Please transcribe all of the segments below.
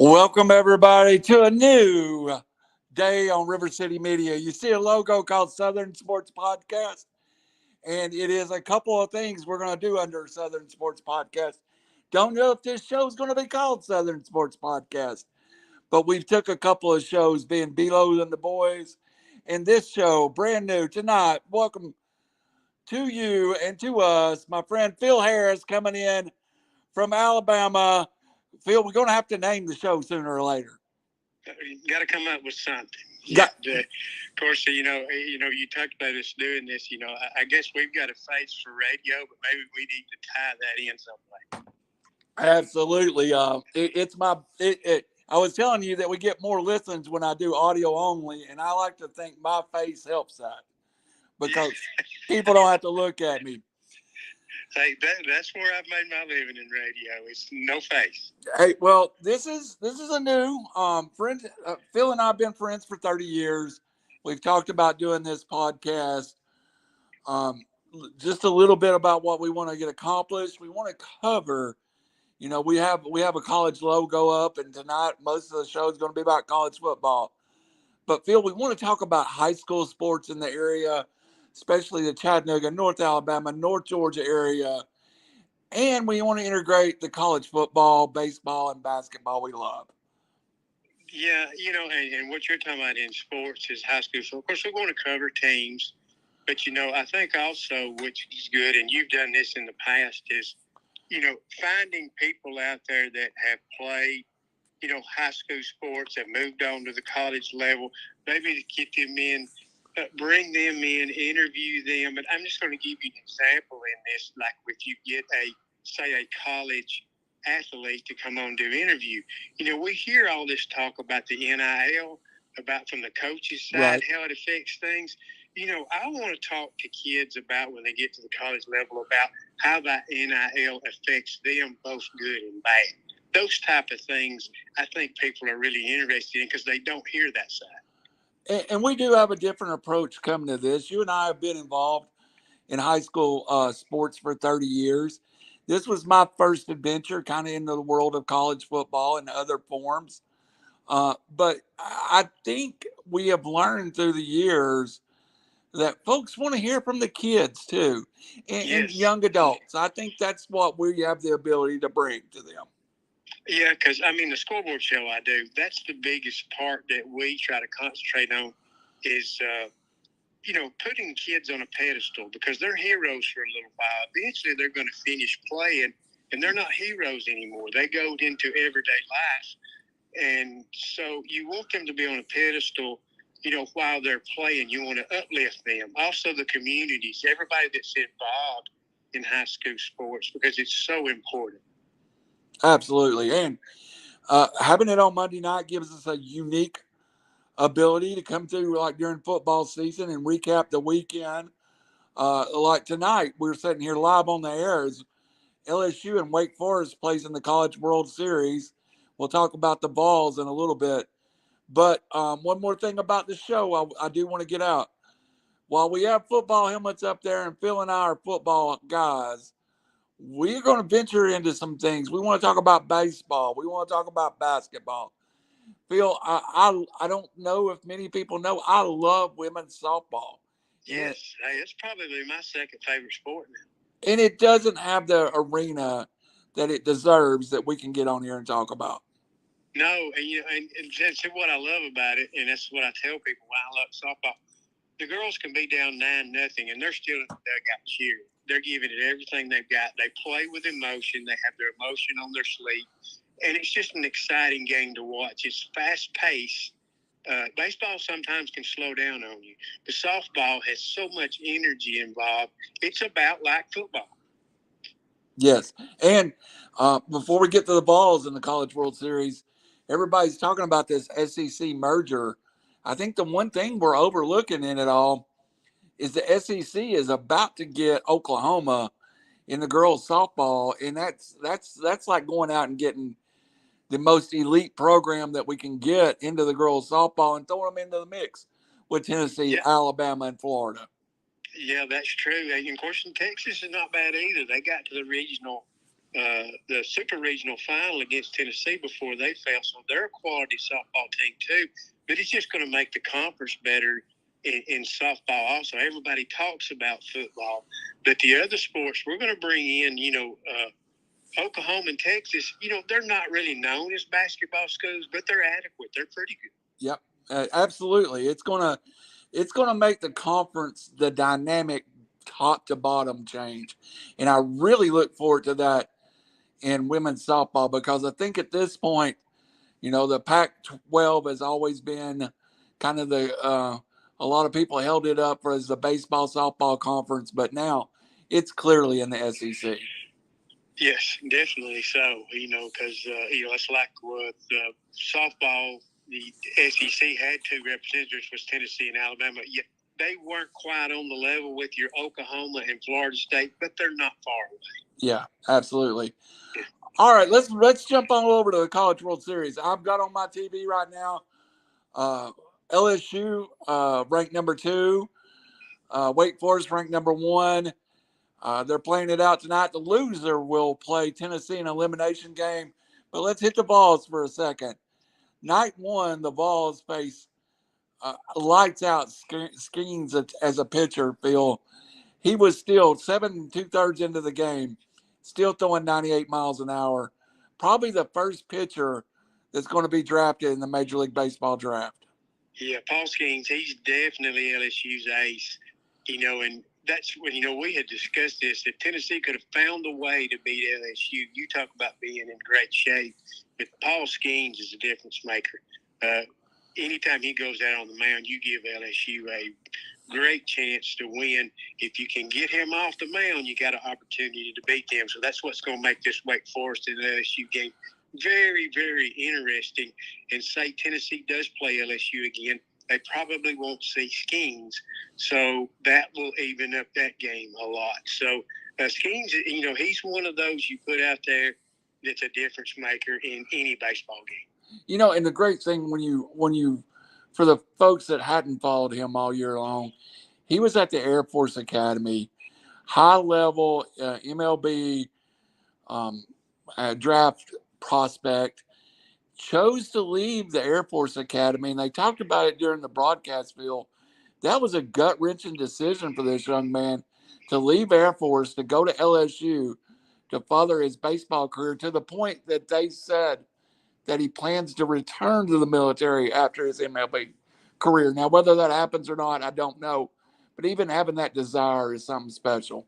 Welcome, everybody, to a new day on RiverCity-Media. You see a logo called Southern Sports Podcast, and it is a couple of things we're going to do under Southern Sports Podcast. Don't know if this show is going to be called Southern Sports Podcast, but we've took a couple of shows, being Below and the Boys, and this show, brand new tonight. Welcome to you and to us, my friend Phil Harris coming in from Alabama. Phil, we're going to have to name the show sooner or later. You got to come up with something. Yeah. Of course, you talked about us doing this. I guess we've got a face for radio, but maybe we need to tie that in some way. Absolutely. I was telling you that we get more listens when I do audio only, and I like to think my face helps that because people don't have to look at me. Hey, that's where I've made my living in radio. It's no face. Hey, well, this is a new friend. Phil and I have been friends for 30 years. We've talked about doing this podcast. Just a little bit about what we want to get accomplished. We want to cover. We have a college logo up, and tonight most of the show is going to be about college football. But Phil, we want to talk about high school sports in the area, especially the Chattanooga, North Alabama, North Georgia area. And we want to integrate the college football, baseball, and basketball we love. Yeah, and what you're talking about in sports is high school. So, of course, we're going to cover teams. But, I think also, which is good, and you've done this in the past, is, finding people out there that have played, high school sports, have moved on to the college level, maybe to get them in, bring them in, interview them. And I'm just going to give you an example in this, like if you get a college athlete to come on to interview. We hear all this talk about the NIL, about from the coaches' side, right, how it affects things. I want to talk to kids about when they get to the college level about how that NIL affects them, both good and bad. Those type of things I think people are really interested in because they don't hear that side. And we do have a different approach coming to this. You and I have been involved in high school sports for 30 years. This was my first adventure kind of into the world of college football and other forms. But I think we have learned through the years that folks want to hear from the kids too, and young adults. I think that's what we have the ability to bring to them. Yeah, because, the scoreboard show I do, that's the biggest part that we try to concentrate on is, putting kids on a pedestal because they're heroes for a little while. Eventually, they're going to finish playing, and they're not heroes anymore. They go into everyday life. And so you want them to be on a pedestal, while they're playing. You want to uplift them. Also, the communities, everybody that's involved in high school sports because it's so important. Absolutely. And having it on Monday night gives us a unique ability to come through like during football season and recap the weekend. Like tonight, we're sitting here live on the air as LSU and Wake Forest plays in the College World Series. We'll talk about the Vols in a little bit. But one more thing about the show I do want to get out. While we have football helmets up there and Phil and I are football guys, we're going to venture into some things. We want to talk about baseball. We want to talk about basketball. Phil, I don't know if many people know, I love women's softball. Yes, it's probably my second favorite sport now. And it doesn't have the arena that it deserves that we can get on here and talk about. No, and that's what I love about it, and that's what I tell people why I love softball. The girls can be down 9-0, and they're still in the dugout cheering. They're giving it everything they've got. They play with emotion. They have their emotion on their sleeve. And it's just an exciting game to watch. It's fast-paced. Baseball sometimes can slow down on you. But softball has so much energy involved. It's about like football. Yes. And before we get to the Vols in the College World Series, everybody's talking about this SEC merger. I think the one thing we're overlooking in it all is the SEC is about to get Oklahoma in the girls softball, and that's like going out and getting the most elite program that we can get into the girls softball and throwing them into the mix with Tennessee, Alabama, and Florida. Yeah, that's true. And of course, in Texas is not bad either. They got to the regional the super regional final against Tennessee before they fell. So they're a quality softball team too. But it's just going to make the conference better in softball also. Everybody talks about football. But the other sports, we're going to bring in, Oklahoma and Texas, they're not really known as basketball schools, but they're adequate. They're pretty good. Yep, absolutely. It's gonna make the conference, the dynamic top to bottom change, and I really look forward to that in women's softball because I think at this point, the Pac-12 has always been kind of a lot of people held it up as the baseball softball conference, but now it's clearly in the SEC. Yes, definitely so. Because it's like with softball, the SEC had two representatives, was Tennessee and Alabama. Yet they weren't quite on the level with your Oklahoma and Florida State, but they're not far away. Yeah, absolutely. Yeah. All right, let's jump on over to the College World Series. I've got on my TV right now LSU ranked number 2, Wake Forest ranked number 1. They're playing it out tonight. The loser will play Tennessee in an elimination game. But let's hit the Vols for a second. Night 1, the Vols face lights out Skeens as a pitcher, Phil. He was still 7 2/3 into the game, still throwing 98 miles an hour. Probably the first pitcher that's going to be drafted in the Major League Baseball draft. Yeah, Paul Skeens, he's definitely LSU's ace, and that's when, we had discussed this. If Tennessee could have found a way to beat LSU, you talk about being in great shape. But Paul Skeens is a difference maker. Anytime he goes out on the mound, you give LSU a great chance to win. If you can get him off the mound, you got an opportunity to beat them. So that's what's going to make this Wake Forest and LSU game very, very interesting. And say Tennessee does play LSU again, they probably won't see Skeens. So that will even up that game a lot. So Skeens, he's one of those you put out there that's a difference maker in any baseball game. And the great thing when you for the folks that hadn't followed him all year long, he was at the Air Force Academy, high level MLB draft prospect, chose to leave the Air Force Academy, and they talked about it during the broadcast, Phil. That was a gut-wrenching decision for this young man to leave Air Force to go to LSU to further his baseball career, to the point that they said that he plans to return to the military after his MLB career. Now, whether that happens or not, I don't know. But even having that desire is something special.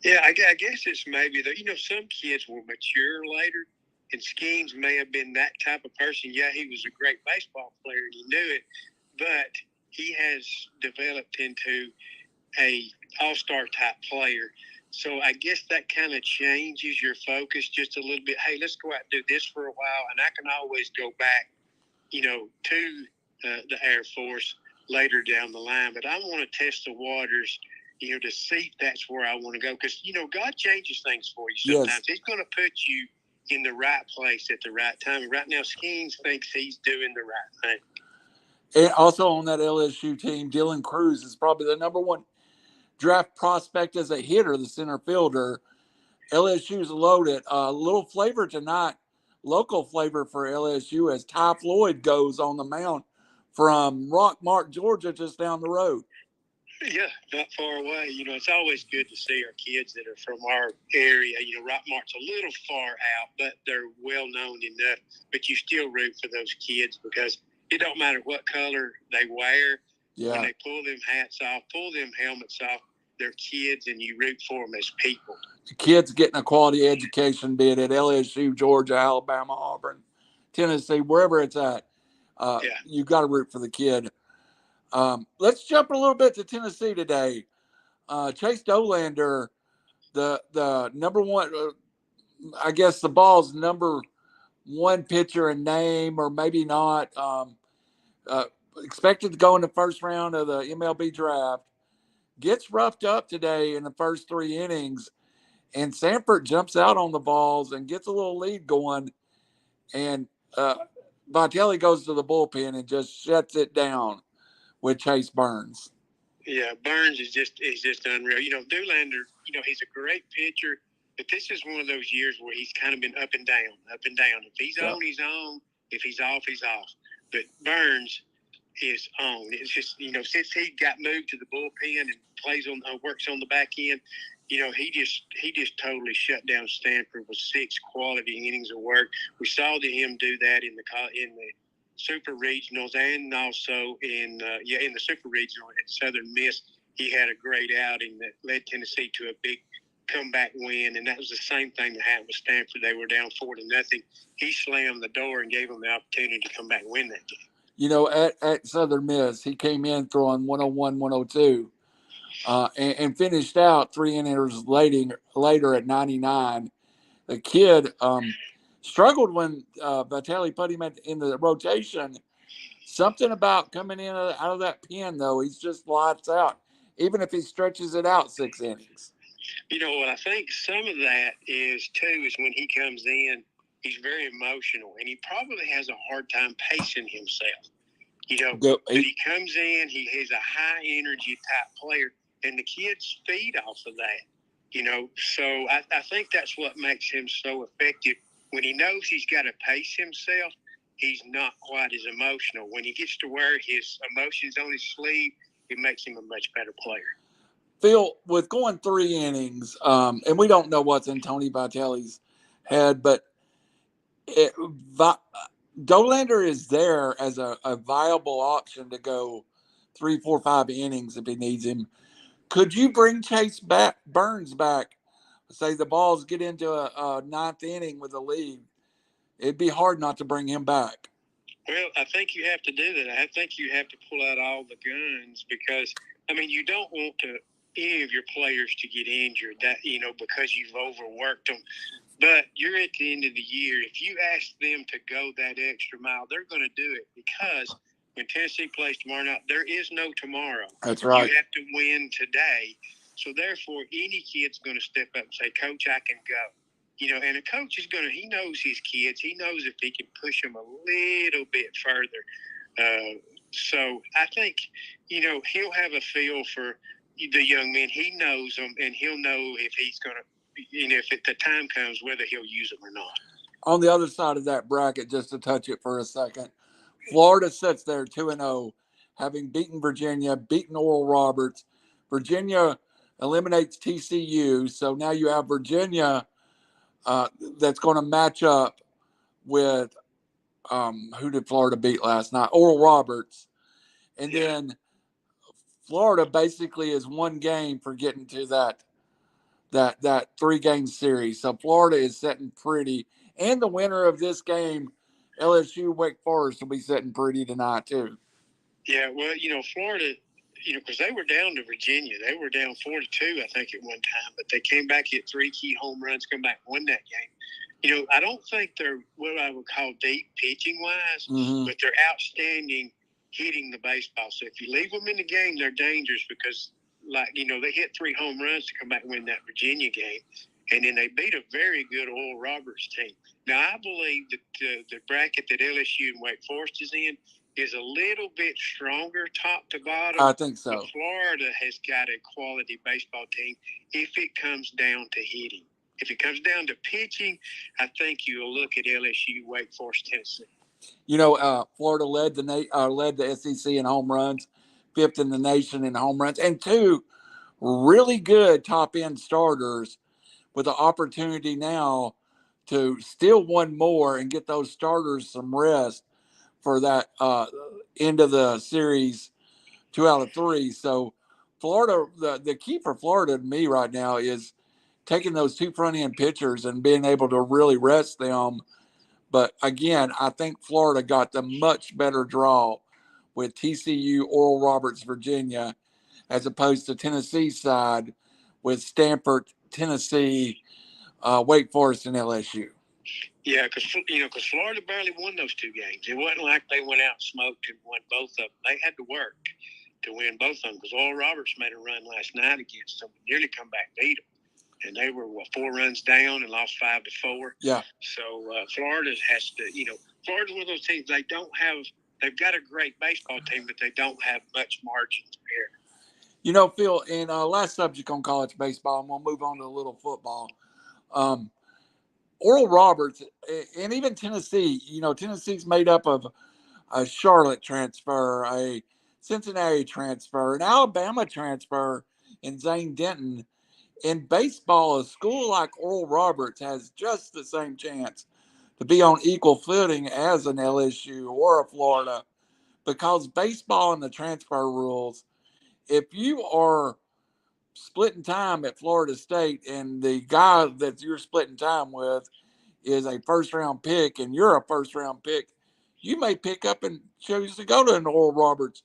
Yeah, I guess it's maybe that, some kids will mature later, and Skeens may have been that type of person. Yeah, he was a great baseball player, and he knew it, but he has developed into a all-star type player. So I guess that kind of changes your focus just a little bit. Hey, let's go out and do this for a while, and I can always go back, to the Air Force later down the line. But I want to test the waters, to see if that's where I want to go. Because, God changes things for you sometimes. Yes. He's going to put you in the right place at the right time. And right now, Skeens thinks he's doing the right thing. And also on that LSU team, Dylan Cruz is probably the number 1 draft prospect as a hitter, the center fielder. LSU's loaded. A little flavor tonight, local flavor for LSU, as Ty Floyd goes on the mound from Rockmart, Georgia, just down the road. Yeah, not far away. It's always good to see our kids that are from our area. Rockmart's a little far out, but they're well known enough. But you still root for those kids because it don't matter what color they wear. Yeah. When they pull them hats off, pull them helmets off, they're kids, and you root for them as people. The kids getting a quality education, be it at LSU, Georgia, Alabama, Auburn, Tennessee, wherever it's at. You've got to root for the kid. Let's jump a little bit to Tennessee today. Chase Dolander, the number 1, I guess the Vols' number 1 pitcher in name, or maybe not, expected to go in the first round of the MLB draft, gets roughed up today in the first 3 innings, and Stanford jumps out on the Vols and gets a little lead going, and Vitelli goes to the bullpen and just shuts it down with Chase Burns. Yeah, Burns is just unreal. Dolander, he's a great pitcher, But this is one of those years where he's kind of been up and down, up and down. If he's on, he's on. If he's off, he's off. But Burns is on. It's just, since he got moved to the bullpen and works on the back end, he just totally shut down Stanford with 6 quality innings of work. We saw him do that in the Super Regionals and also in the Super Regional at Southern Miss. He had a great outing that led Tennessee to a big comeback win, and that was the same thing that happened with Stanford. They were down 4-0. He slammed the door and gave them the opportunity to come back and win that game. At Southern Miss, he came in throwing 101, 102, and finished out 3 innings later at 99. The kid struggled when Vitelli put him in the rotation. Something about coming in out of that pen, though, he's just lights out, even if he stretches it out 6 innings. What I think some of that is when he comes in, he's very emotional, and he probably has a hard time pacing himself. But he comes in, he's a high energy type player, and the kids feed off of that. So I think that's what makes him so effective. When he knows he's got to pace himself, he's not quite as emotional. When he gets to wear his emotions on his sleeve, it makes him a much better player. Phil, with going 3 innings, and we don't know what's in Tony Vitelli's head, but Dolander is there as a viable option to go 3, 4, 5 innings if he needs him. Could you bring Burns back? Say the Vols get into a 9th inning with a lead. It'd be hard not to bring him back. Well, I think you have to do that. I think you have to pull out all the guns because, you don't want any of your players to get injured because you've overworked them. But you're at the end of the year. If you ask them to go that extra mile, they're going to do it because when Tennessee plays tomorrow night, there is no tomorrow. That's right. You have to win today. So, therefore, any kid's going to step up and say, Coach, I can go. And a coach he knows his kids. He knows if he can push them a little bit further. So, I think, he'll have a feel for the young men. He knows them, and he'll know if he's going to, if the time comes, whether he'll use them or not. On the other side of that bracket, just to touch it for a second, Florida sits there 2-0, having beaten Virginia, beaten Oral Roberts. Virginia eliminates TCU, so now you have Virginia that's going to match up with who did Florida beat last night? Oral Roberts. And then Florida basically is 1 game for getting to that 3-game series. So Florida is sitting pretty. And the winner of this game, LSU Wake Forest, will be sitting pretty tonight too. Yeah, well, Florida, because they were down to Virginia. They were down 4-2, I think, at one time. But they came back, hit 3 key home runs, come back and won that game. I don't think they're what I would call deep pitching-wise, but they're outstanding hitting the baseball. So if you leave them in the game, they're dangerous because, they hit 3 home runs to come back and win that Virginia game. And then they beat a very good Oral Roberts team. Now, I believe that the bracket that LSU and Wake Forest is in is a little bit stronger top to bottom. I think so. But Florida has got a quality baseball team if it comes down to hitting. If it comes down to pitching, I think you'll look at LSU, Wake Forest, Tennessee. Florida led the SEC in home runs, 5th in the nation in home runs, and 2 really good top-end starters with the opportunity now to steal 1 more and get those starters some rest for that end of the series, 2 out of 3. So Florida, the key for Florida to me right now is taking those 2 front-end pitchers and being able to really rest them. But again, I think Florida got the much better draw with TCU, Oral Roberts, Virginia, as opposed to Tennessee's side with Stanford, Tennessee, Wake Forest, and LSU. Yeah, because Florida barely won those 2 games. It wasn't like they went out and smoked and won both of them. They had to work to win both of them because Oral Roberts made a run last night against them, nearly come back and beat them. And they were 4 runs down and lost 5-4. Yeah. So Florida has to, Florida's one of those teams. They've got a great baseball team, but they don't have much margin to error. Phil, in last subject on college baseball, I'm gonna move on to a little football. Oral Roberts, and even Tennessee, Tennessee's made up of a Charlotte transfer, a Cincinnati transfer, an Alabama transfer, and Zane Denton. In baseball, a school like Oral Roberts has just the same chance to be on equal footing as an LSU or a Florida, because baseball and the transfer rules, if you are splitting time at Florida State and the guy that you're splitting time with is a first round pick and you're a first round pick, you may pick up and choose to go to an Oral Roberts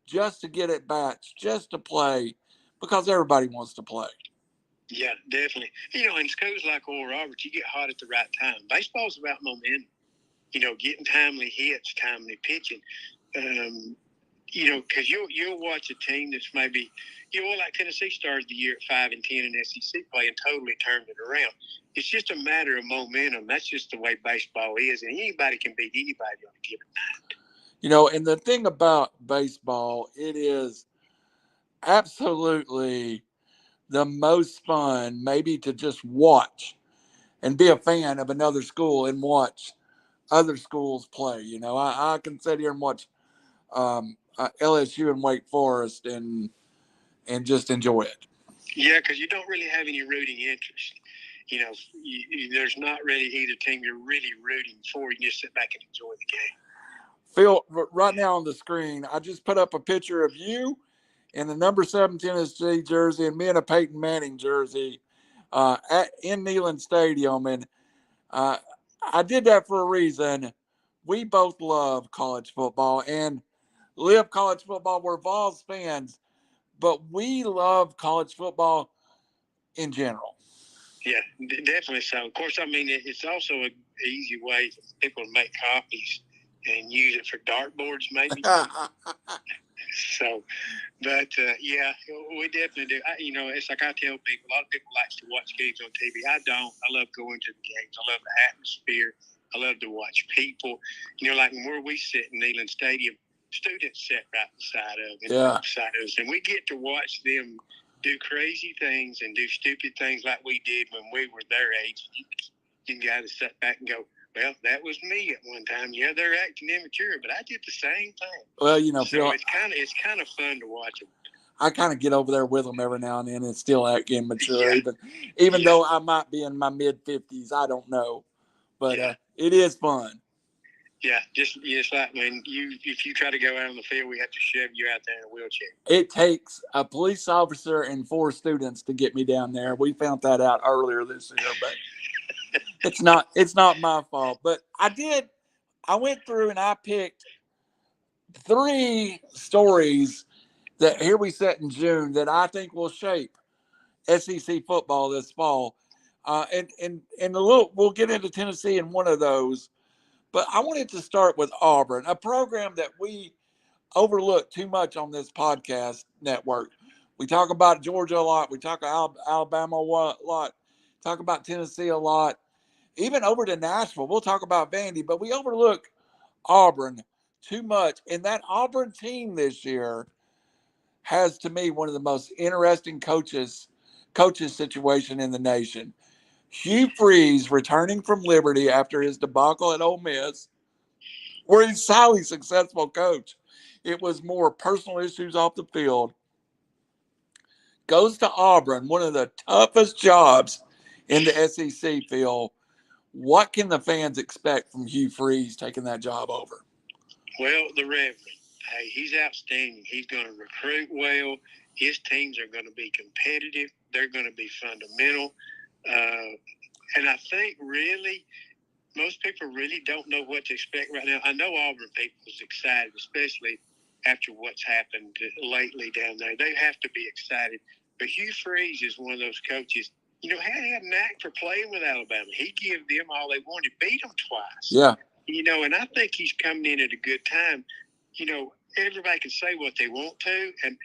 just to get at bats, just to play, because everybody wants to play. Yeah, definitely. In schools like Oral Roberts, you get hot at the right time. Baseball's about momentum. Getting timely hits, timely pitching. Because you'll watch a team that's maybe, like Tennessee started the year at 5-10 in SEC play and totally turned it around. It's just a matter of momentum. That's just the way baseball is, and anybody can beat anybody on a given night. And the thing about baseball, it is absolutely the most fun, maybe, to just watch and be a fan of another school and watch other schools play. I can sit here and watch LSU and Wake Forest and just enjoy it. Yeah, because you don't really have any rooting interest. There's not really either team you're really rooting for. You just sit back and enjoy the game. Phil, right now on the screen, I just put up a picture of you in the number 7 Tennessee jersey and me in a Peyton Manning jersey in Neyland Stadium. And I did that for a reason. We both love college football and live college football. We're Vols fans, but we love college football in general. Yeah, definitely so. Of course, it's also an easy way for people to make copies and use it for dartboards, maybe. So, but yeah, we definitely do. It's like I tell people, a lot of people like to watch games on TV. I don't. I love going to the games. I love the atmosphere. I love to watch people. Like where we sit in Neyland Stadium, students sit right beside us, and we get to watch them do crazy things and do stupid things like we did when we were their age. You got to sit back and go, well, that was me at one time. Yeah, they're acting immature, but I did the same thing. Well, so Phil, it's kind of fun to watch them. I kind of get over there with them every now and then and still act immature, even though I might be in my mid-50s. I don't know, but it is fun. Yeah, just like when if you try to go out on the field, we have to shove you out there in a wheelchair. It takes a police officer and 4 students to get me down there. We found that out earlier this year, but it's not my fault. But I went through and I picked 3 stories that here we sit in June that I think will shape SEC football this fall. And we'll get into Tennessee in one of those. But I wanted to start with Auburn, a program that we overlook too much on this podcast network. We talk about Georgia a lot. We talk about Alabama a lot. Talk about Tennessee a lot. Even over to Nashville, we'll talk about Vandy, but we overlook Auburn too much. And that Auburn team this year has, to me, one of the most interesting coaches situation in the nation. Hugh Freeze returning from Liberty after his debacle at Ole Miss, where he's a highly successful coach. It was more personal issues off the field. Goes to Auburn, one of the toughest jobs in the SEC, Phil. What can the fans expect from Hugh Freeze taking that job over? Well, the Reverend, hey, he's outstanding. He's going to recruit well. His teams are going to be competitive. They're going to be fundamental. And I think really most people really don't know what to expect right now. I know Auburn people is excited, especially after what's happened lately down there. They have to be excited. But Hugh Freeze is one of those coaches, he had a knack for playing with Alabama. He gave them all they wanted, beat them twice. Yeah. And I think he's coming in at a good time. Everybody can say what they want to. And,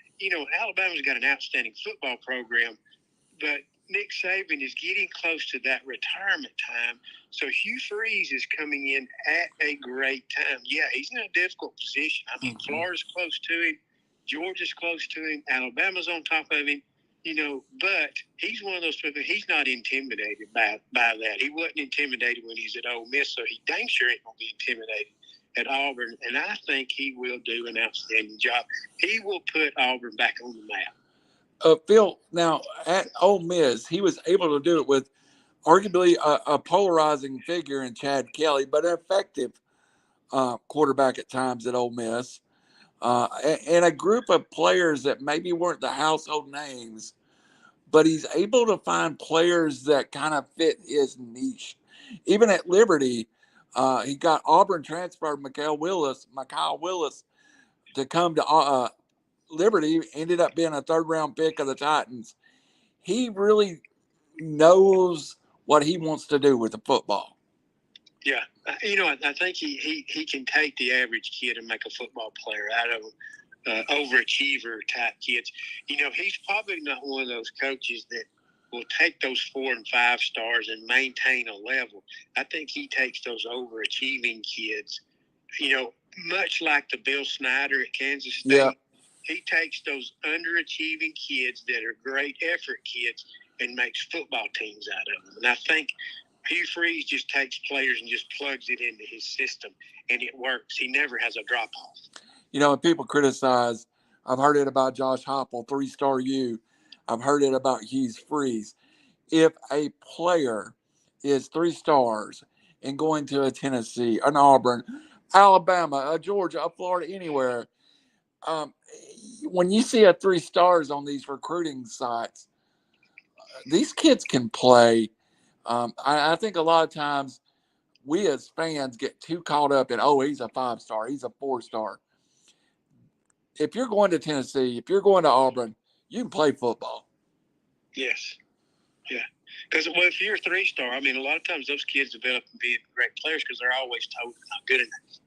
Alabama's got an outstanding football program. But Nick Saban is getting close to that retirement time. So Hugh Freeze is coming in at a great time. Yeah, he's in a difficult position. Florida's close to him. Georgia's close to him. Alabama's on top of him. But he's one of those people. He's not intimidated by that. He wasn't intimidated when he's at Ole Miss, so he dang sure ain't gonna be intimidated at Auburn. And I think he will do an outstanding job. He will put Auburn back on the map. Phil, now at Ole Miss, he was able to do it with arguably a polarizing figure in Chad Kelly, but an effective quarterback at times at Ole Miss, and a group of players that maybe weren't the household names, but he's able to find players that kind of fit his niche. Even at Liberty, he got Auburn transfer Mikal Willis to come to Liberty. Ended up being a third-round pick of the Titans. He really knows what he wants to do with the football. Yeah, I think he can take the average kid and make a football player out of them. Overachiever type kids. He's probably not one of those coaches that will take those 4 and 5 stars and maintain a level. I think he takes those overachieving kids, much like the Bill Snyder at Kansas State. Yeah. He takes those underachieving kids that are great effort kids and makes football teams out of them. And I think Hugh Freeze just takes players and just plugs it into his system, and it works. He never has a drop-off. When people criticize, I've heard it about Josh Heupel, 3-star U. I've heard it about Hugh Freeze. If a player is 3 stars and going to a Tennessee, an Auburn, Alabama, a Georgia, a Florida, anywhere, when you see a 3 stars on these recruiting sites, these kids can play. I think a lot of times we as fans get too caught up in, he's a 5-star, he's a 4-star. If you're going to Tennessee, if you're going to Auburn, you can play football. Yes. Yeah. Because, if you're a 3-star, a lot of times those kids develop and be great players because they're always told they're not good enough.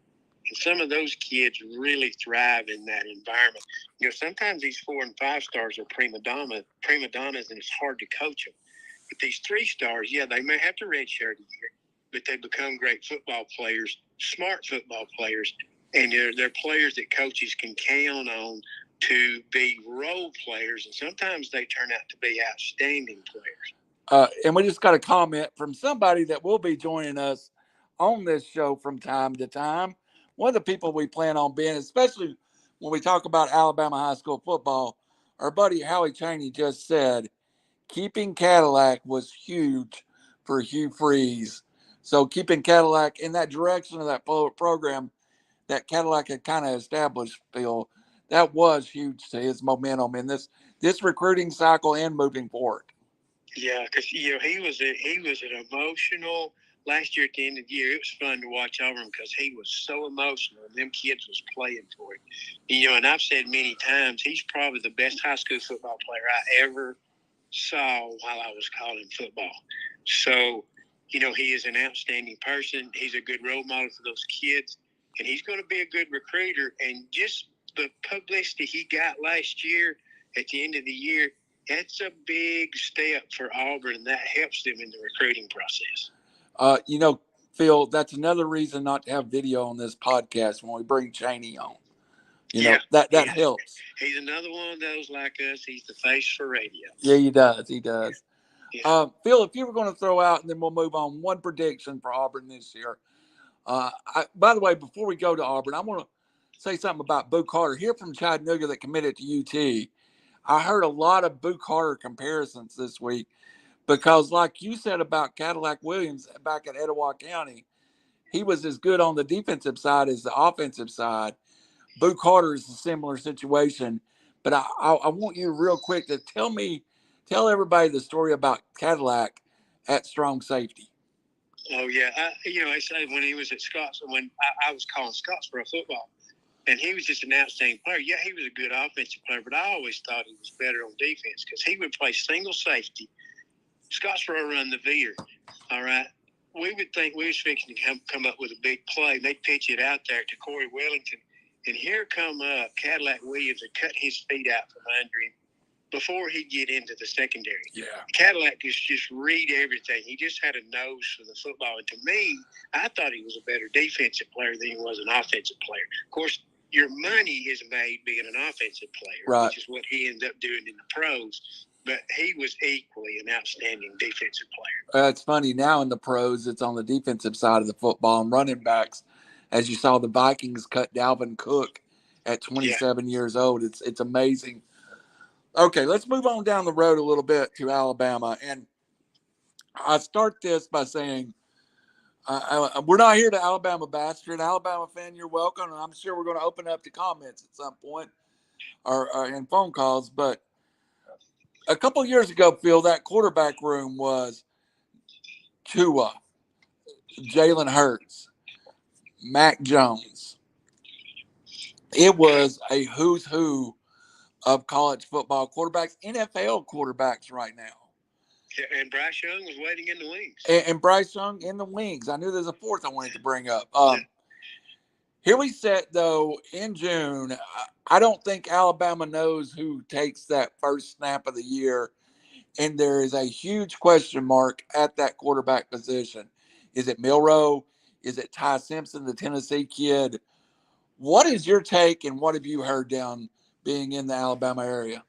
And some of those kids really thrive in that environment. Sometimes these 4 and 5 stars are prima donnas, and it's hard to coach them. But these 3 stars, they may have to redshirt a year, but they become great football players, smart football players, and they're players that coaches can count on to be role players, and sometimes they turn out to be outstanding players. And we just got a comment from somebody that will be joining us on this show from time to time. One of the people we plan on being, especially when we talk about Alabama high school football, our buddy Howie Chaney just said, keeping Cadillac was huge for Hugh Freeze. So keeping Cadillac in that direction of that program that Cadillac had kind of established, Phil, that was huge to his momentum in this recruiting cycle and moving forward. Yeah, because he was an emotional. Last year at the end of the year, it was fun to watch Auburn because he was so emotional, and them kids was playing for it. And I've said many times he's probably the best high school football player I ever saw while I was calling football. So, he is an outstanding person. He's a good role model for those kids, and he's going to be a good recruiter. And just the publicity he got last year at the end of the year, that's a big step for Auburn, and that helps them in the recruiting process. Phil, that's another reason not to have video on this podcast when we bring Chaney on. That helps. He's another one of those like us. He's the face for radio. Yeah, he does. Yeah. Phil, if you were going to throw out, and then we'll move on, one prediction for Auburn this year. By the way, before we go to Auburn, I want to say something about Boo Carter. Here from Chattanooga that committed to UT. I heard a lot of Boo Carter comparisons this week because, like you said about Cadillac Williams back at Etowah County, he was as good on the defensive side as the offensive side. Boo Carter is a similar situation. But I want you real quick to tell everybody the story about Cadillac at strong safety. Oh, yeah. I say when he was at Scotts, when I was calling Scottsboro football, and he was just an outstanding player. Yeah, he was a good offensive player, but I always thought he was better on defense because he would play single safety. Scottsboro run the veer, all right? We would think we was fixing to come up with a big play. They'd pitch it out there to Corey Wellington, and here come Cadillac Williams and cut his feet out from under him before he'd get into the secondary. Yeah. Cadillac just read everything. He just had a nose for the football. And to me, I thought he was a better defensive player than he was an offensive player. Of course, your money is made being an offensive player, right, which is what he ended up doing in the pros. but he was equally an outstanding defensive player. It's funny now in the pros, it's on the defensive side of the football and running backs. As you saw, the Vikings cut Dalvin Cook at 27 years old. It's amazing. Okay, let's move on down the road a little bit to Alabama. And I start this by saying we're not here to Alabama bastard. An Alabama fan, you're welcome. And I'm sure we're going to open up to comments at some point or in phone calls. But a couple of years ago, Phil, that quarterback room was Tua, Jalen Hurts, Mac Jones. It was a who's who of college football quarterbacks, NFL quarterbacks right now. And Bryce Young was waiting in the wings. And Bryce Young in the wings. I knew there's a fourth I wanted to bring up. Here we sit, though, in June. I don't think Alabama knows who takes that first snap of the year. And there is a huge question mark at that quarterback position. Is it Milroe? Is it Ty Simpson, the Tennessee kid? What is your take and what have you heard down being in the Alabama area?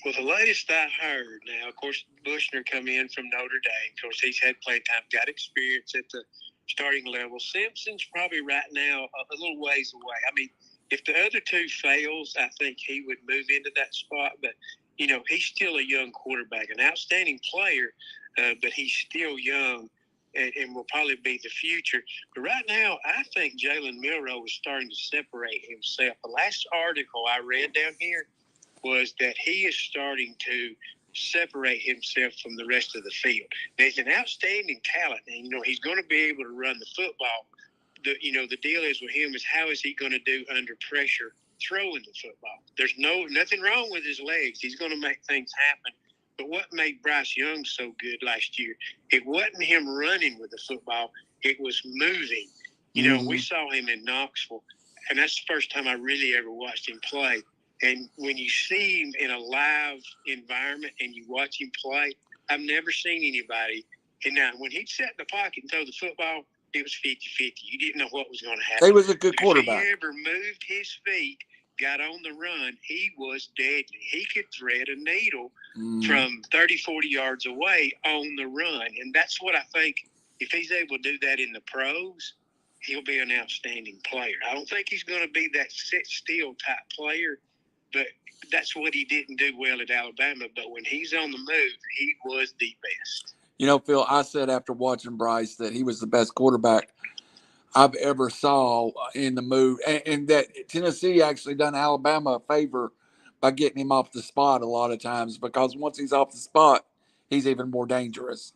Well, the latest I heard now, of course, Bushner come in from Notre Dame. Of course, he's had play time, got experience at the starting level. Simpson's probably right now a little ways away. I mean, if the other two fails, I think he would move into that spot. But, you know, he's still a young quarterback, an outstanding player, but he's still young and will probably be the future. But right now, I think Jalen Milroe is starting to separate himself. The last article I read down here was that he is starting to separate himself from the rest of the field. Now, he's an outstanding talent, and, you know, he's going to be able to run the football. The deal is with him is how is he going to do under pressure throwing the football? There's nothing wrong with his legs. He's going to make things happen. But what made Bryce Young so good last year, it wasn't him running with the football. It was moving. You know, we saw him in Knoxville, and that's the first time I really ever watched him play. And when you see him in a live environment and you watch him play, I've never seen anybody. And now, when he'd set in the pocket and throw the football, it was 50-50. You didn't know what was going to happen. He was a good quarterback. If he ever moved his feet, got on the run, he was deadly. He could thread a needle from 30, 40 yards away on the run. And that's what I think, if he's able to do that in the pros, he'll be an outstanding player. I don't think he's going to be that sit-still type player, but that's what he didn't do well at Alabama. But when he's on the move, he was the best. You know, Phil, I said after watching Bryce that he was the best quarterback I've ever saw in the move, and that Tennessee actually done Alabama a favor by getting him off the spot a lot of times, because once he's off the spot, he's even more dangerous.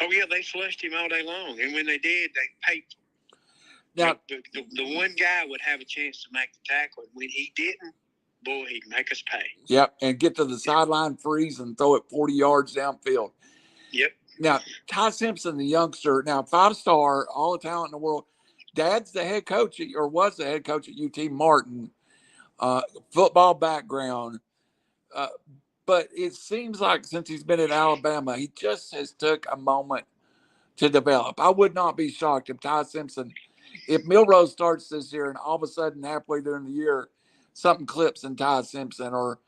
Oh, yeah, they flushed him all day long, and when they did, they paid for him. Now, the one guy would have a chance to make the tackle, and when he didn't, boy, he'd make us pay. Yep, and get to the sideline, freeze, and throw it 40 yards downfield. Yep. Now, Ty Simpson, the youngster, now 5-star, all the talent in the world. Dad's the head coach, or was the head coach at UT Martin, football background. But it seems like since he's been at Alabama, he just has took a moment to develop. I would not be shocked if Ty Simpson, if Milroe starts this year and all of a sudden halfway during the year, something clips in Ty Simpson or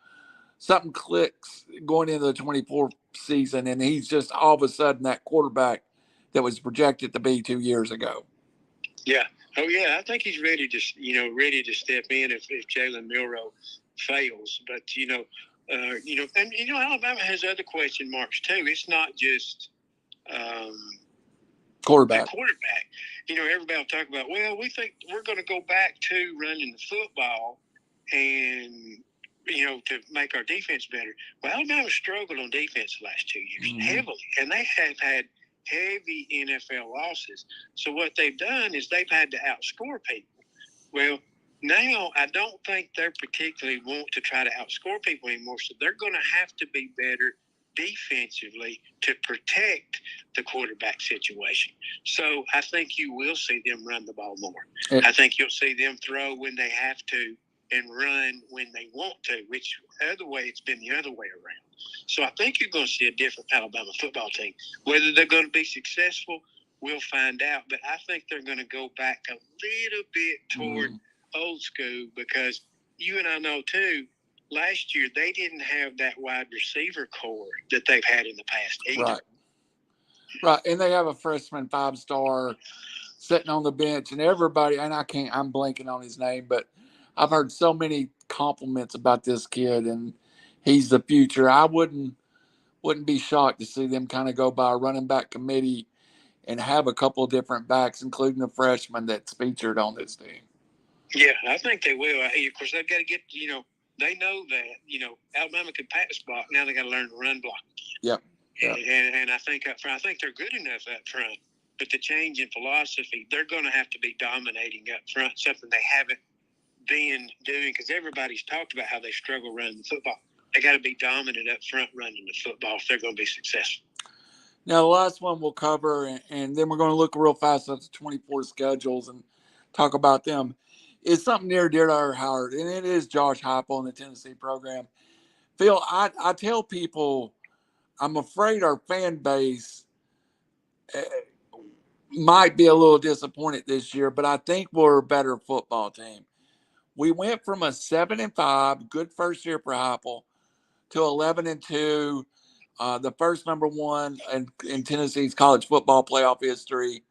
something clicks going into the 24 season, and he's just all of a sudden that quarterback that was projected to be 2 years ago. Yeah. Oh, yeah. I think he's ready to step in if Jalen Milroe fails. But, Alabama has other question marks too. It's not just quarterback. Everybody will talk about, well, we think we're going to go back to running the football and, to make our defense better. Well, Alabama struggled on defense the last 2 years heavily, and they have had heavy NFL losses. So what they've done is they've had to outscore people. Well, now I don't think they're particularly want to try to outscore people anymore, so they're going to have to be better defensively to protect the quarterback situation. So I think you will see them run the ball more. Yeah. I think you'll see them throw when they have to and run when they want to, which other way it's been the other way around. So I think you're going to see a different Alabama football team. Whether they're going to be successful, we'll find out. But I think they're going to go back a little bit toward old school, because you and I know, too, last year they didn't have that wide receiver core that they've had in the past either. Right. And they have a freshman 5-star sitting on the bench, and everybody, and I'm blanking on his name, but I've heard so many compliments about this kid, and he's the future. I wouldn't be shocked to see them kind of go by a running back committee and have a couple of different backs, including a freshman that's featured on this team. Yeah, I think they will. Of course, they've got to get, they know that, Alabama can pass block. Now they got to learn to run block. Yep. And I think up front, I think they're good enough up front. But the change in philosophy, they're going to have to be dominating up front, something they haven't been doing, because everybody's talked about how they struggle running the football. They got to be dominant up front running the football if they're going to be successful. Now, the last one we'll cover, and then we're going to look real fast at the 24 schedules and talk about them, is something near dear to our heart, and it is Josh Heupel in the Tennessee program. Phil, I tell people I'm afraid our fan base might be a little disappointed this year, but I think we're a better football team. We went from a 7-5, good first year for Heupel, to 11-2, the first number one in Tennessee's college football playoff history.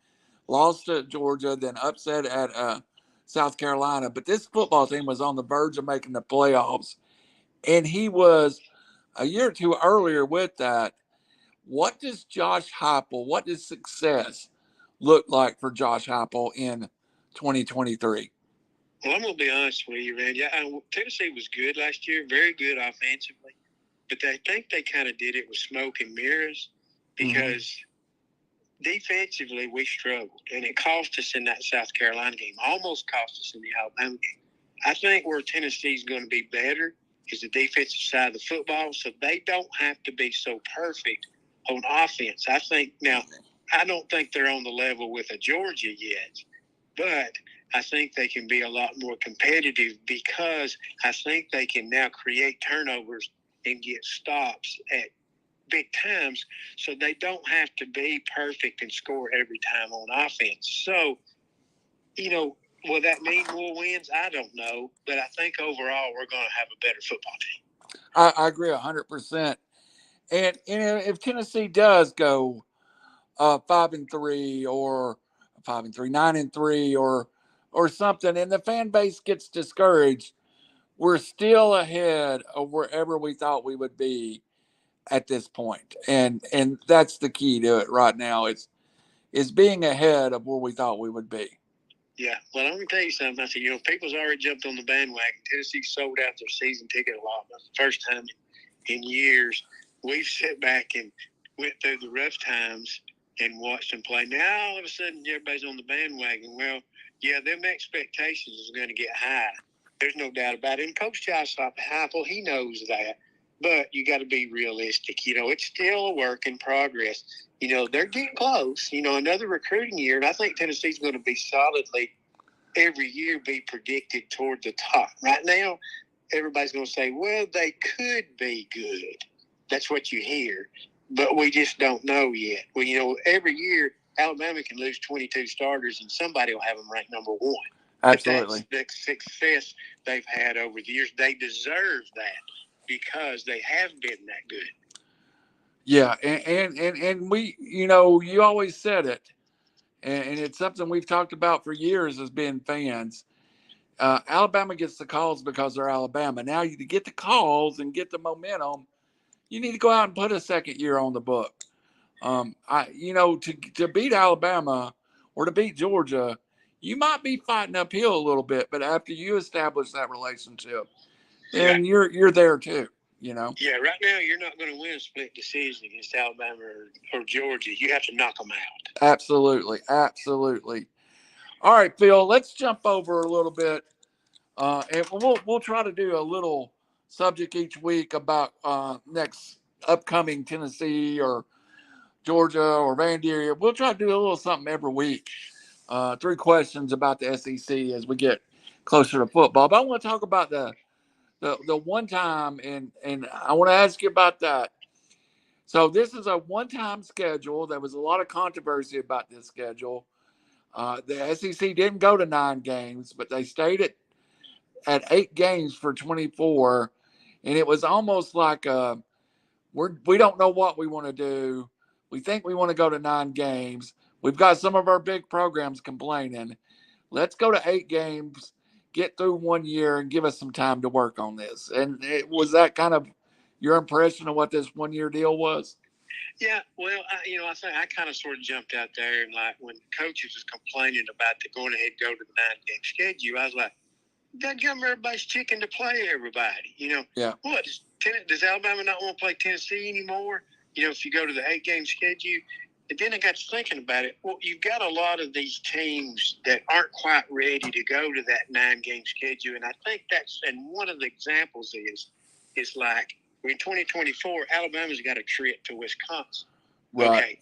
Lost to Georgia, then upset at South Carolina. But this football team was on the verge of making the playoffs, and he was a year or two earlier with that. What does what does success look like for Josh Heupel in 2023? Well, I'm going to be honest with you, Randy. Tennessee was good last year, very good offensively. But I think they kind of did it with smoke and mirrors, because defensively we struggled. And it cost us in that South Carolina game, almost cost us in the Alabama game. I think where Tennessee's going to be better is the defensive side of the football, so they don't have to be so perfect on offense. I don't think they're on the level with a Georgia yet, but I think they can be a lot more competitive, because I think they can now create turnovers and get stops at big times, so they don't have to be perfect and score every time on offense. So, will that mean more wins? I don't know, but I think overall we're going to have a better football team. I agree 100%. And if Tennessee does go 5-3 or 5-3, 9-3 or something, and the fan base gets discouraged, we're still ahead of wherever we thought we would be at this point. And that's the key to it right now. It's being ahead of where we thought we would be. Yeah, well, I'm going to tell you something. I said, people's already jumped on the bandwagon. Tennessee sold out their season ticket allotment. First time in years. We've sat back and went through the rough times and watched them play. Now, all of a sudden, everybody's on the bandwagon. Well, yeah, them expectations is going to get high. There's no doubt about it. And Coach Josh Heupel, he knows that. But you got to be realistic. It's still a work in progress. They're getting close. Another recruiting year, and I think Tennessee's going to be solidly every year be predicted toward the top. Right now, everybody's going to say, well, they could be good. That's what you hear. But we just don't know yet. Well, every year, Alabama can lose 22 starters, and somebody will have them ranked number one. Absolutely. But that's the success they've had over the years. They deserve that because they have been that good. Yeah, and we, you always said it, and it's something we've talked about for years as being fans. Alabama gets the calls because they're Alabama. Now, to get the calls and get the momentum, you need to go out and put a second year on the book. To beat Alabama or to beat Georgia, you might be fighting uphill a little bit, but after you establish that relationship, then you're there too. Yeah, right now you're not going to win a split decision against Alabama or Georgia. You have to knock them out. Absolutely. All right, Phil, let's jump over a little bit, and we'll try to do a little subject each week about next upcoming Tennessee or Georgia or Vandy. We'll try to do a little something every week. 3 questions about the SEC as we get closer to football. But I want to talk about the one time, and I want to ask you about that. So this is a one-time schedule. There was a lot of controversy about this schedule. The SEC didn't go to 9 games, but they stayed at 8 games for 24. and it was almost like we don't know what we want to do. We think we want to go to 9 games. We've got some of our big programs complaining. Let's go to 8 games, get through 1 year, and give us some time to work on this. And was that kind of your impression of what this 1 year deal was? Yeah, well, I think I kind of sort of jumped out there, and like when coaches was complaining about the going ahead go to the 9 game schedule, I was like, that gum everybody's chicken to play everybody. Yeah. What does Alabama not want to play Tennessee anymore? If you go to the 8 game schedule. And then I got to thinking about it. Well, you've got a lot of these teams that aren't quite ready to go to that 9 game schedule, and I think and one of the examples is like in 2024, Alabama's got a trip to Wisconsin. Right. Okay.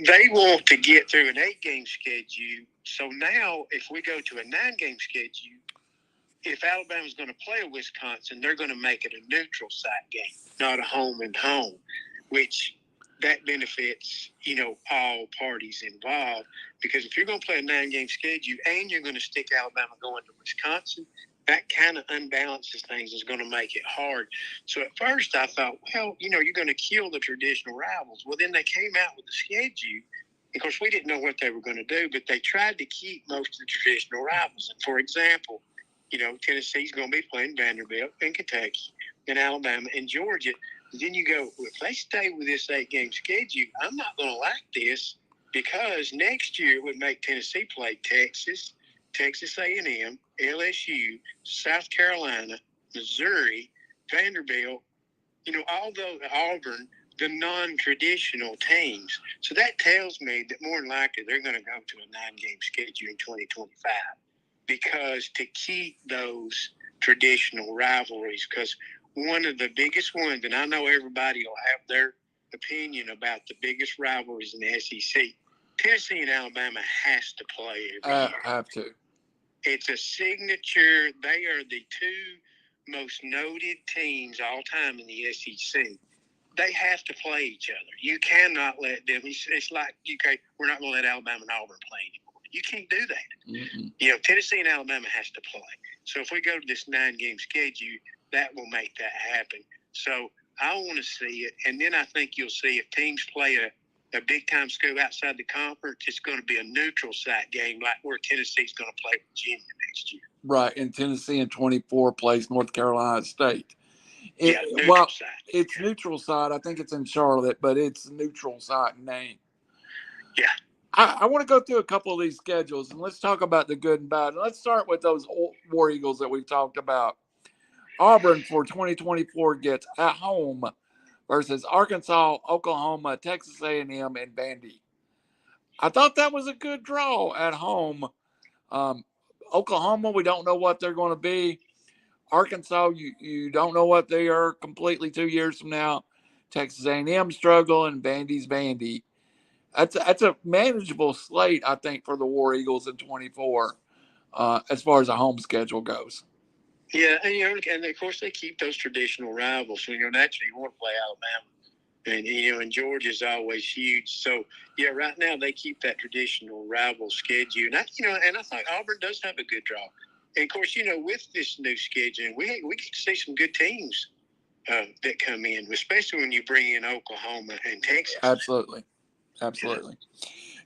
They want to get through an 8 game schedule. So now, if we go to a 9 game schedule, if Alabama's going to play Wisconsin, they're going to make it a neutral site game, not a home and home, which that benefits, all parties involved. Because if you're going to play a 9 game schedule and you're going to stick Alabama going to Wisconsin, that kind of unbalances things, is going to make it hard. So at first I thought, well, you're going to kill the traditional rivals. Well, then they came out with the schedule. Of course, we didn't know what they were going to do, but they tried to keep most of the traditional rivals. And for example, Tennessee's going to be playing Vanderbilt and Kentucky and Alabama and Georgia. Then you go, well, if they stay with this 8 game schedule, I'm not going to like this, because next year it would make Tennessee play Texas, Texas A&M, LSU, South Carolina, Missouri, Vanderbilt, all those, Auburn, the non-traditional teams. So that tells me that more than likely they're going to go to a 9 game schedule in 2025, because to keep those traditional rivalries, because one of the biggest ones, and I know everybody will have their opinion about the biggest rivalries in the SEC, Tennessee and Alabama has to play every year. Have to. It's a signature. They are the 2 most noted teams all time in the SEC. They have to play each other. You cannot let them. It's like, okay, we're not going to let Alabama and Auburn play anymore. You can't do that. Mm-hmm. Tennessee and Alabama has to play. So if we go to this 9 game schedule, that will make that happen. So I want to see it. And then I think you'll see if teams play a big-time school outside the conference, it's going to be a neutral site game, like where Tennessee's going to play Virginia next year. Right, and Tennessee in 24 plays North Carolina State. Neutral site. It's neutral site. I think it's in Charlotte, but it's neutral site name. Yeah. I want to go through a couple of these schedules, and let's talk about the good and bad. And let's start with those War Eagles that we've talked about. Auburn for 2024 gets at home versus Arkansas, Oklahoma, Texas A&M, and Vandy. I thought that was a good draw at home. Oklahoma, we don't know what they're going to be. Arkansas, you don't know what they are completely 2 years from now. Texas A&M struggle, and Vandy's Vandy. That's a manageable slate, I think, for the War Eagles in 24, as far as a home schedule goes. Yeah, and of course they keep those traditional rivals. So naturally you want to play Alabama, and Georgia's always huge. So yeah, right now they keep that traditional rival schedule. And I think Auburn does have a good draw. And of course, with this new schedule, we get to see some good teams that come in, especially when you bring in Oklahoma and Texas. Absolutely. Yeah.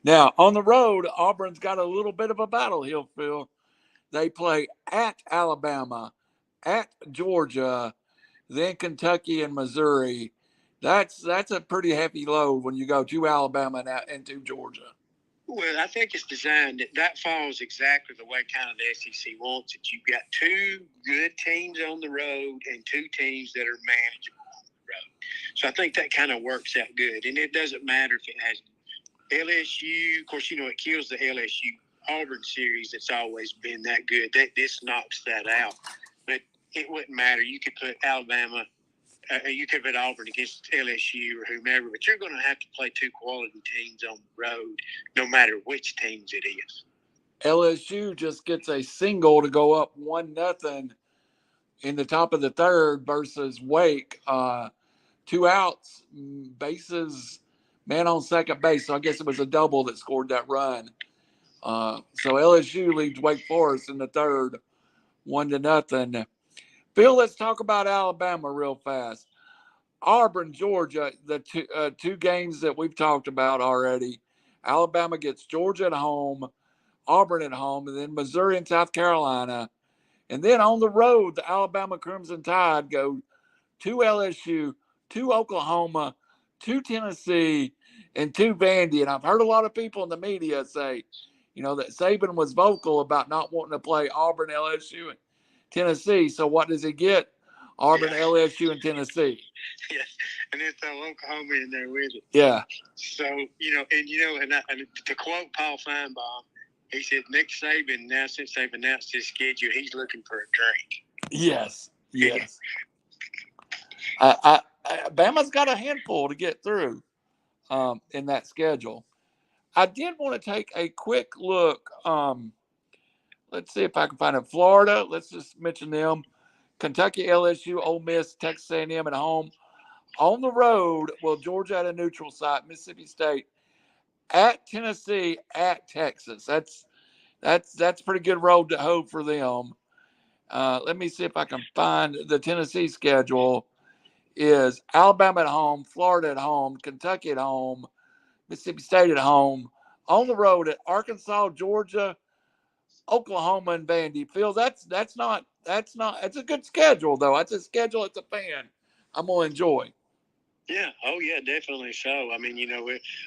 Now on the road, Auburn's got a little bit of a battle, Phil. They play at Alabama, at Georgia, then Kentucky and Missouri. That's a pretty heavy load when you go to Alabama and to Georgia. Well, I think it's designed that falls exactly the way kind of the SEC wants it. You've got 2 good teams on the road and 2 teams that are manageable on the road. So I think that kind of works out good. And it doesn't matter if it has LSU. Of course, it kills the LSU Auburn series. It's always been that good. This knocks that out. But it wouldn't matter. You could put Alabama, you could put Auburn against LSU or whomever, but you're going to have to play 2 quality teams on the road, no matter which teams it is. LSU just gets a single to go up 1-0 in the top of the third versus Wake. 2 outs, bases, man on second base. So I guess it was a double that scored that run. So LSU leads Wake Forest in the third, 1-0. Phil, let's talk about Alabama real fast. Auburn, Georgia, the two games that we've talked about already. Alabama gets Georgia at home, Auburn at home, and then Missouri and South Carolina. And then on the road, the Alabama Crimson Tide go to LSU, to Oklahoma, to Tennessee, and to Vandy. And I've heard a lot of people in the media say, that Saban was vocal about not wanting to play Auburn, LSU, and Tennessee. So what does he get? Auburn, LSU, and Tennessee. Yeah, and then throw Oklahoma in there with it. Yeah. So, and to quote Paul Feinbaum, he said, Nick Saban, now since they've announced his schedule, he's looking for a drink. Yes. Bama's got a handful to get through in that schedule. I did want to take a quick look. Let's see if I can find it. Florida, let's just mention them. Kentucky, LSU, Ole Miss, Texas A&M at home. On the road, Georgia at a neutral site, Mississippi State, at Tennessee, at Texas. That's pretty good road to hoe for them. Let me see if I can find the Tennessee schedule. Is Alabama at home, Florida at home, Kentucky at home, Mississippi State at home, on the road at Arkansas, Georgia, Oklahoma, and Vandy. Phil, that's a good schedule though. That's a schedule as a fan I'm gonna enjoy. Yeah. Oh, yeah, definitely so. I mean,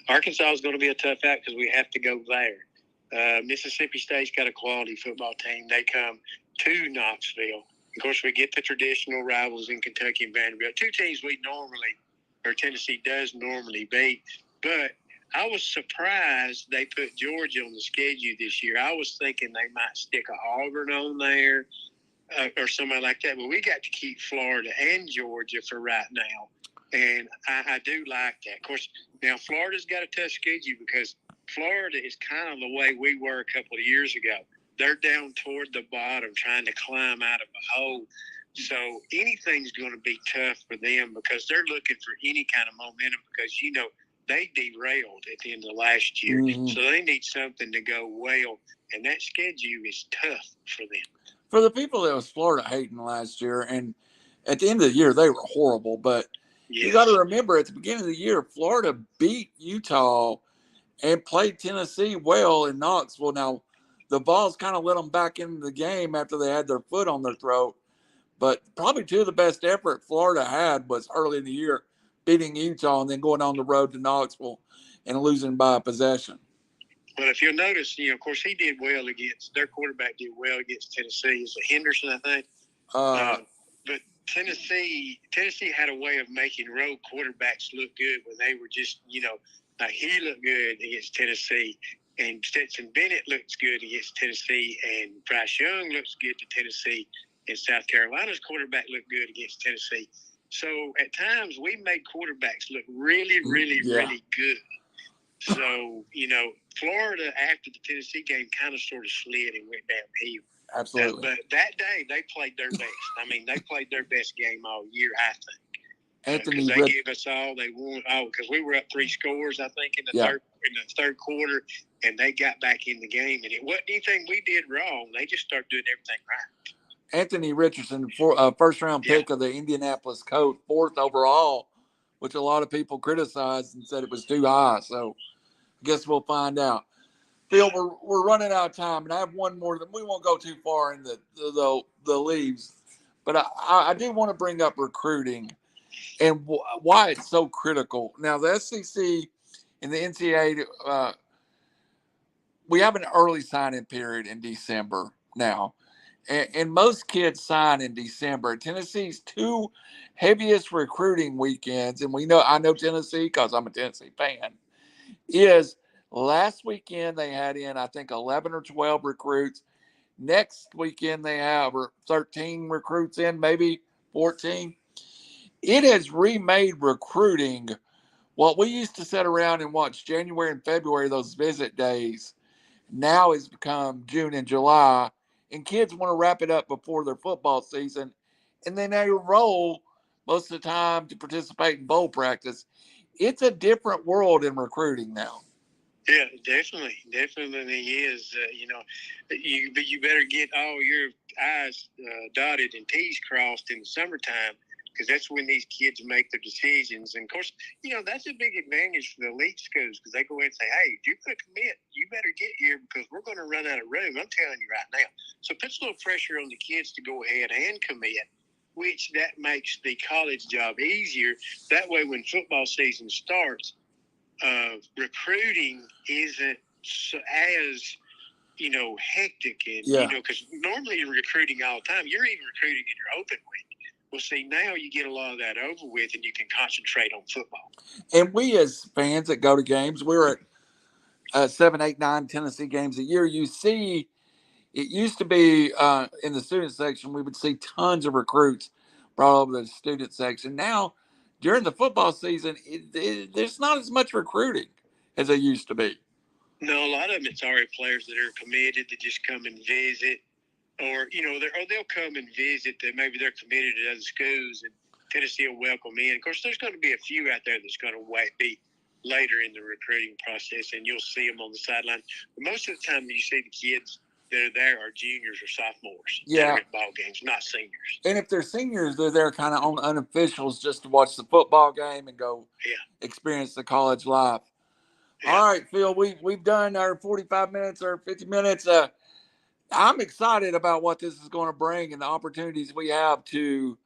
Arkansas is going to be a tough act because we have to go there. Mississippi State's got a quality football team. They come to Knoxville. Of course, we get the traditional rivals in Kentucky and Vanderbilt. Two teams Tennessee does normally beat. But I was surprised they put Georgia on the schedule this year. I was thinking they might stick a Auburn on there or somebody like that. But we got to keep Florida and Georgia for right now. And I do like that. Of course, now Florida's got a tough schedule because Florida is kind of the way we were a couple of years ago. They're down toward the bottom trying to climb out of a hole. So anything's going to be tough for them because they're looking for any kind of momentum because, they derailed at the end of last year. Mm-hmm. So they need something to go well. And that schedule is tough for them. For the people that was Florida hating last year, and at the end of the year, they were horrible. But you got to remember, at the beginning of the year, Florida beat Utah and played Tennessee well in Knoxville. Now, the Vols kind of let them back into the game after they had their foot on their throat. But probably two of the best effort Florida had was early in the year, beating Utah and then going on the road to Knoxville and losing by a possession. Well, if you'll notice, of course, their quarterback did well against Tennessee. Is it Henderson, I think? But Tennessee had a way of making road quarterbacks look good when they were just, like he looked good against Tennessee, and Stetson Bennett looks good against Tennessee, and Bryce Young looks good to Tennessee, and South Carolina's quarterback looked good against Tennessee. So at times we made quarterbacks look really, really, really good. So, Florida after the Tennessee game kind of sort of slid and went downhill. Absolutely. But that day, they played their best. I mean, they played their best game all year, I think. Because they gave us all they won. Because we were up 3 scores, I think, in the third quarter, and they got back in the game. And it wasn't anything we did wrong. They just started doing everything right. Anthony Richardson, first-round pick of the Indianapolis Colts, 4th overall, which a lot of people criticized and said it was too high. So I guess we'll find out. Phil, we're running out of time, and I have one more. We won't go too far in the leaves, but I do want to bring up recruiting and why it's so critical. Now, the SEC and the NCAA, we have an early signing period in December now. And most kids sign in December. Tennessee's 2 heaviest recruiting weekends, and I know Tennessee because I'm a Tennessee fan, is last weekend they had in, I think, 11 or 12 recruits. Next weekend they have 13 recruits in, maybe 14. It has remade recruiting. What we used to sit around and watch January and February, those visit days, now has become June and July. And kids want to wrap it up before their football season. And then they roll most of the time to participate in bowl practice. It's a different world in recruiting now. Yeah, definitely is. But you better get all your I's dotted and T's crossed in the summertime, because that's when these kids make their decisions. And of course, that's a big advantage for the elite schools, because they go in and say, "Hey, if you're going to commit, you better get here because we're going to run out of room." I'm telling you right now. So it puts a little pressure on the kids to go ahead and commit, which that makes the college job easier. That way, when football season starts, recruiting isn't as hectic, and because normally you're recruiting all the time. You're even recruiting in your open week. Well, see, now you get a lot of that over with, and you can concentrate on football. And we as fans that go to games, we're at 7, 8, 9 Tennessee games a year. You see, it used to be in the student section, we would see tons of recruits brought over to the student section. Now, during the football season, there's not as much recruiting as there used to be. No, a lot of them, it's already players that are committed to just come and visit, or they'll come and visit. That maybe they're committed to other schools, and Tennessee will welcome in. Of course, there's going to be a few out there that's going to be later in the recruiting process, and you'll see them on the sideline. But most of the time, you see the kids that are there are juniors or sophomores that are at ball games, not seniors. And if they're seniors, they're there kind of on unofficials just to watch the football game and go experience the college life. Yeah. All right, Phil, we've done our 45 minutes or 50 minutes. I'm excited about what this is going to bring and the opportunities we have to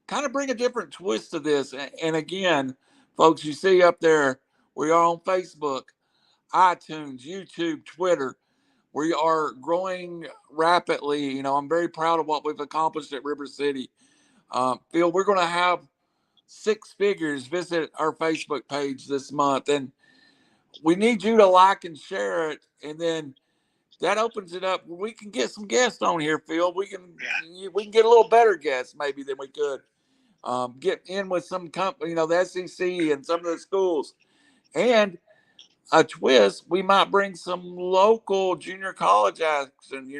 kind of bring a different twist to this. And again, folks, you see up there, we are on Facebook, iTunes, YouTube, Twitter. We are growing rapidly. I'm very proud of what we've accomplished at River City. Phil, we're going to have 6 figures visit our Facebook page this month, and we need you to like and share it, and then that opens it up. We can get some guests on here, Phil. We can get a little better guests maybe than we could. Get in with some company, the SEC and some of the schools, and a twist. We might bring some local junior college action.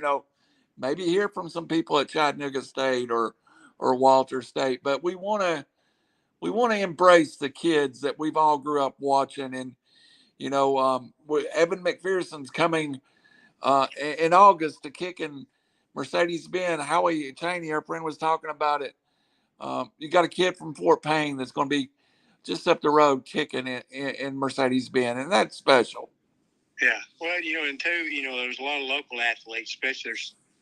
Maybe hear from some people at Chattanooga State or Walter State. But we want to embrace the kids that we've all grew up watching, and Evan McPherson's coming in August to kick in Mercedes-Benz. Howie Cheney, our friend, was talking about it. You got a kid from Fort Payne that's going to be just up the road kicking in Mercedes-Benz, and that's special. Yeah. Well, and too, there's a lot of local athletes, especially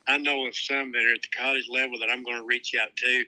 I know of some that are at the college level that I'm going to reach out to.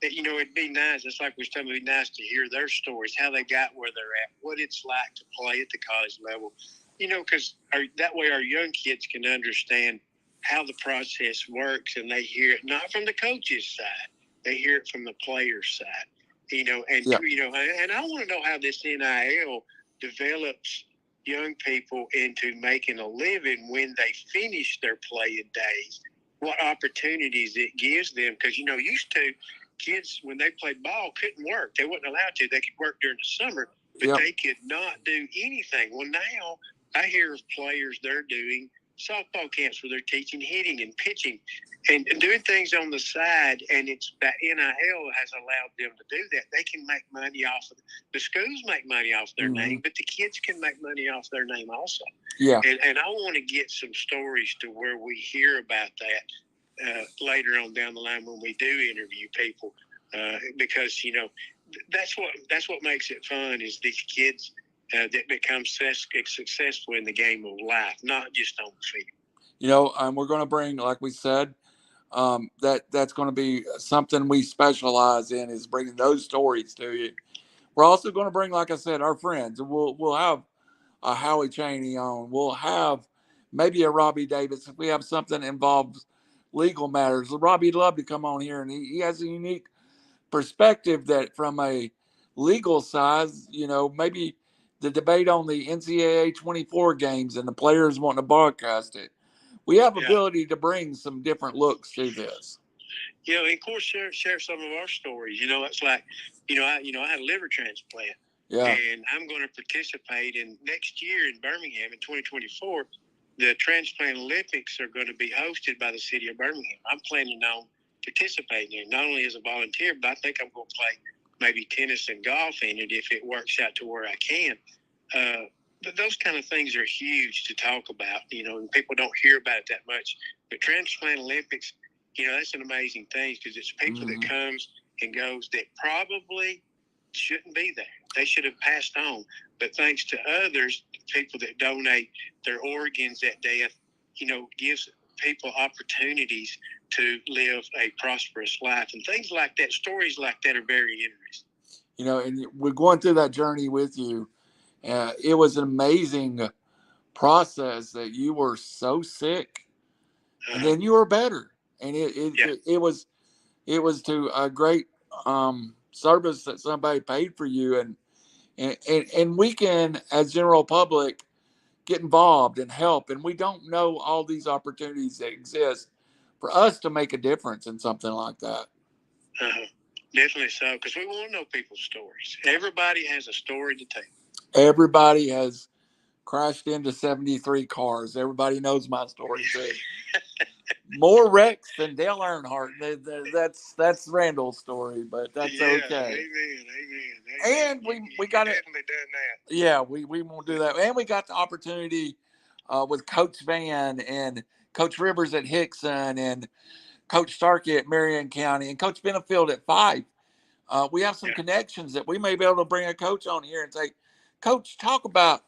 That, it'd be nice. It's like we're saying, it'd be nice to hear their stories, how they got where they're at, what it's like to play at the college level. Because that way our young kids can understand how the process works, and they hear it not from the coach's side, they hear it from the player's side. And I want to know how this NIL develops young people into making a living when they finish their playing days. What opportunities it gives them, because used to kids when they played ball couldn't work. They weren't allowed to. They could work during the summer, but they could not do anything. Well, now I hear of players they're doing softball camps where they're teaching hitting and pitching and doing things on the side, and it's that NIL has allowed them to do that. They can make money off of the schools, make money off their name, but the kids can make money off their name also. Yeah. And I want to get some stories to where we hear about that later on down the line when we do interview people, because that's what makes it fun is these kids that become successful in the game of life, not just on the field. We're going to bring, like we said, that's going to be something we specialize in, is bringing those stories to you. We're also going to bring, like I said, our friends. We'll have a Howie Cheney on. We'll have maybe a Robbie Davis if we have something that involves legal matters. Robbie'd love to come on here, and he has a unique perspective that from a legal side, maybe the debate on the NCAA 24 games and the players wanting to broadcast it. We have ability to bring some different looks to this. And of course, share some of our stories. It's like, I had a liver transplant. Yeah. And I'm going to participate in next year in Birmingham in 2024. The Transplant Olympics are going to be hosted by the city of Birmingham. I'm planning on participating in it, not only as a volunteer, but I think I'm going to play maybe tennis and golf in it if it works out to where I can. those kind of things are huge to talk about, and people don't hear about it that much. But Transplant Olympics, that's an amazing thing because it's people that comes and goes that probably shouldn't be there. They should have passed on. But thanks to others, people that donate their organs at death, gives people opportunities to live a prosperous life. And things like that, stories like that are very interesting. And we're going through that journey with you. It was an amazing process that you were so sick and then you were better. And it was to a great service that somebody paid for you. And we can, as general public, get involved and help. And we don't know all these opportunities that exist for us to make a difference in something like that. Definitely so, because we want to know people's stories. Everybody has a story to tell. Everybody has crashed into 73 cars. Everybody knows my story too. More wrecks than Dale Earnhardt. That's Randall's story, but that's okay. Amen. And we got it. Definitely done that. Yeah, we won't do that. And we got the opportunity with Coach Van and Coach Rivers at Hickson and Coach Starkey at Marion County and Coach Benefield at Fife. We have some connections that we may be able to bring a coach on here and say, Coach, talk about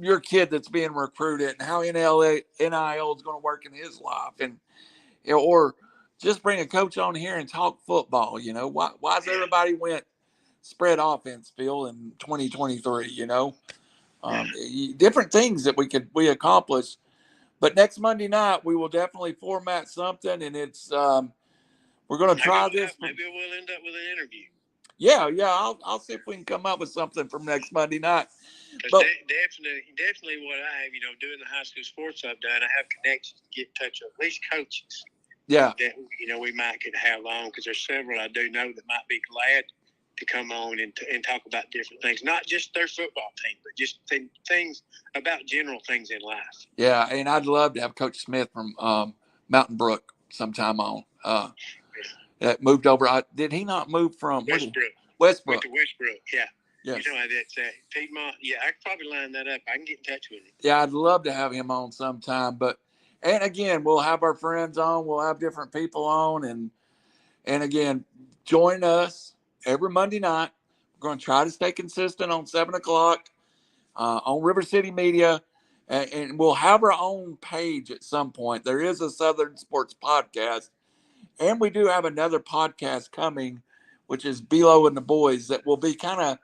your kid that's being recruited and how NIL is going to work in his life, and or just bring a coach on here and talk football. Why's everybody went spread offense, Phil, in 2023? Different things that we accomplished. But next Monday night we will definitely format something, and it's we're going to try this. Maybe we'll end up with an interview. Yeah. I'll see if we can come up with something from next Monday night. But definitely what I have, doing the high school sports I've done, I have connections to get in touch with at least coaches. Yeah. That, we might could have on, because there's several I do know that might be glad to come on and talk about different things, not just their football team, but just things about general things in life. Yeah, and I'd love to have Coach Smith from Mountain Brook sometime on. That moved over. Did he not move from Westbrook? Westbrook, yeah. Yes. That's Piedmont. Yeah, I could probably line that up. I can get in touch with him. Yeah, I'd love to have him on sometime. And again, we'll have our friends on. We'll have different people on, and again, join us every Monday night. We're going to try to stay consistent on 7:00 on RiverCity-Media, and we'll have our own page at some point. There is a Southern Sports Podcast, and we do have another podcast coming, which is Bilo and the Boys, that will be kind of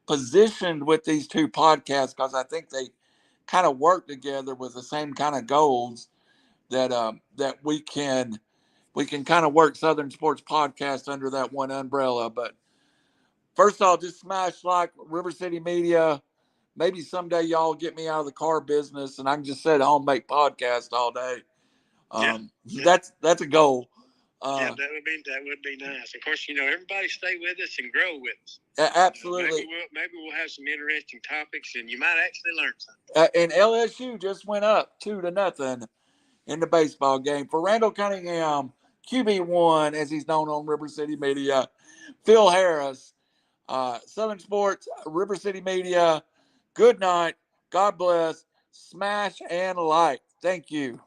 positioned with these two podcasts, because I think they kind of work together with the same kind of goals that we can kind of work Southern Sports Podcast under that one umbrella. But first of all, just smash like RiverCity-Media. Maybe someday y'all get me out of the car business and I can just sit at home and make podcasts all day. That's a goal. That would be nice. Of course, everybody stay with us and grow with us. Absolutely. Maybe we'll have some interesting topics, and you might actually learn something. And LSU just went up 2-0 in the baseball game. For Randall Cunningham, QB1, as he's known on RiverCity-Media, Phil Harris, Southern Sports, RiverCity-Media. Good night. God bless. Smash and like. Thank you.